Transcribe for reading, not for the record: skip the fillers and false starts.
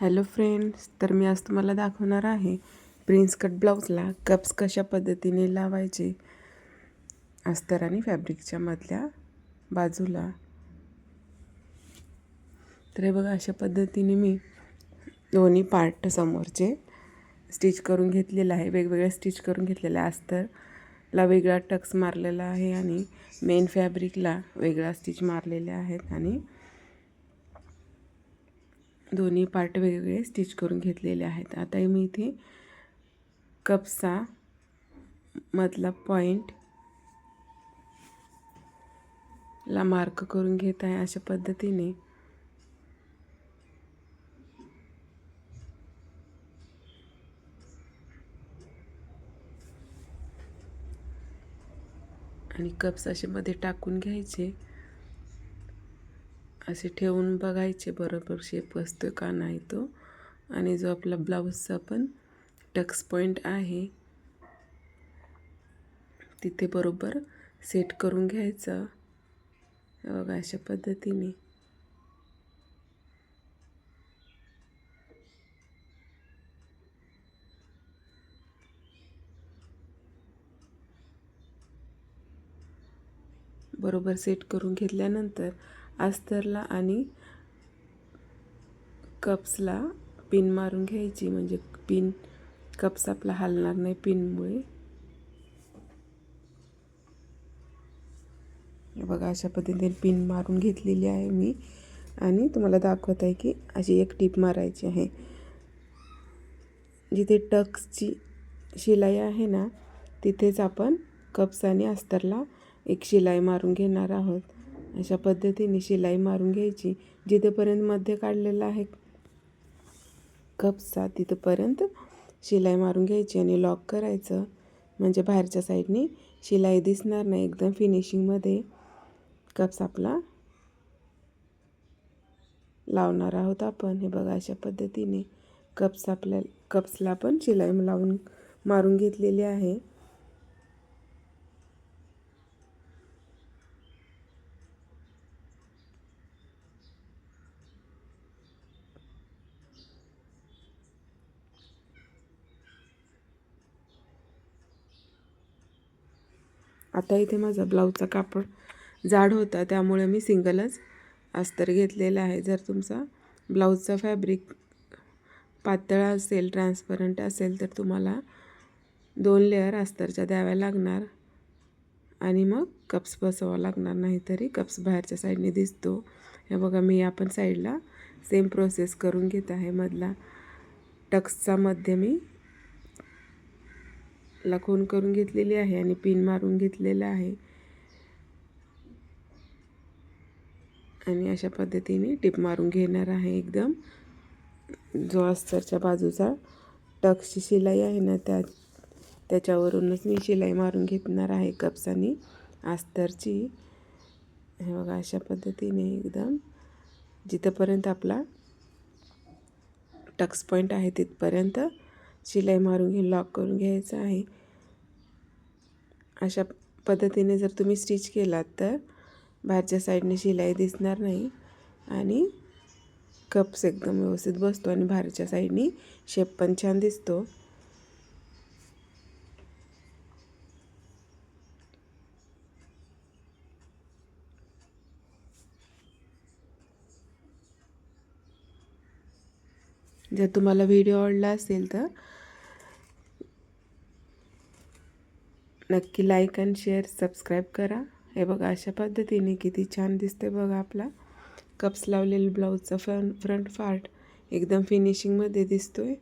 Hello friends, तर मी आज तुम्हाला दाखवणार आहे प्रिन्स कट ब्लाऊजला कप्स कशा पद्धतीने लावायचे अस्तर आणि फॅब्रिकच्या मधल्या बाजूला. तर हे बघा, अशा पद्धतीने मी दोन्ही पार्ट समोरचे स्टिच करून घेतलेलं आहे. वेगवेगळे स्टिच करून घेतलेलं आहे. अस्तरला वेगळा टक्स मारलेला आहे आणि मेन फॅब्रिकला वेगळा स्टिच मारलेले आहेत आणि दोन्ही पार्ट वेगवेगळे स्टिच करून घेतलेले आहेत. आता मी इथे कप्सचा मधला पॉईंट ला मार्क करून घेत आहे अशा पद्धतीने. आणि कप्स असे मध्ये टाकून घ्यायचे, असे ठेवून बघायचे बरोबर शेप बसतो का नाही तो. आणि जो आपला ब्लाऊजचा पण टक्स पॉईंट आहे तिथे बरोबर सेट करून घ्यायचं. बघा, अशा पद्धतीने. बरोबर सेट करून घेतल्यानंतर अस्तरला आणि कप्सला पिन मारून घ्यायची, म्हणजे पिन कप्स आपला हलणार नाही पिनमुळे. बघा, अशा पद्धतीने पिन मारून घेतलेली आहे मी आणि तुम्हाला दाखवत आहे की अशी एक टीप मारायची आहे. जिथे टक्सची शिलाई आहे ना, तिथेच आपण कप्स आणि अस्तरला एक शिलाई मारून घेणार आहोत. अशा पद्धतीने शिलाई मारून घ्यायची. जिथेपर्यंत मध्ये काढलेला आहे कप्सचा तिथपर्यंत शिलाई मारून घ्यायची आणि लॉक करायचं, म्हणजे बाहेरच्या साईडने शिलाई दिसणार नाही. एकदम फिनिशिंगमध्ये कप्स आपला लावणार आहोत आपण. हे बघा, अशा पद्धतीने कप्सला पण शिलाई लावून मारून घेतलेली आहे. आता इथे माझा ब्लाऊजचा कापड जाड होता, त्यामुळे मी सिंगलच अस्तर घेतलेला आहे. जर तुमचा ब्लाऊजचा फॅब्रिक पातळ असेल, ट्रान्सपरंट असेल, तर तुम्हाला 2 लेअर अस्तरच्या द्याव्या लागणार आणि मग कप्स बसवावा लागणार. नाहीतरी कप्स बाहेरच्या साईडने दिसतो. हे बघा, मी आपण साईडला सेम प्रोसेस करून घेत आहे. मधला टक्सचा मध्ये मी खूण करून घेतलेली आहे आणि पिन मारून घेतलेला आहे आणि अशा पद्धतीने टिप मारून घेणार आहे. एकदम जो अस्तरच्या बाजूचा टक्सची शिलाई आहे ना, त्याच्यावरूनच मी शिलाई मारून घेणार आहे कप्स आणि अस्तरची. हे बघा, अशा पद्धतीने एकदम जिथपर्यंत आपला टक्स पॉईंट आहे तिथपर्यंत शिलाई मारून लॉक करून घ्यायचं आहे. अशा पद्धतीने जर तुम्ही स्टिच केलात तर बाहेरच्या साईडने शिलाई दिसणार नाही आणि कप्स एकदम व्यवस्थित बसतो आणि बाहेरच्या साईडने शेप पण छान दिसतो. जर तुम्हाला व्हिडिओ आवडला असेल तर नक्की लाईक आणि शेअर, सबस्क्राईब करा. हे बघा, अशा पद्धतीने किती छान दिसते बघा आपला कप्स लावलेला ब्लाऊजचा फ्रंट पार्ट एकदम फिनिशिंगमध्ये दिसतोय.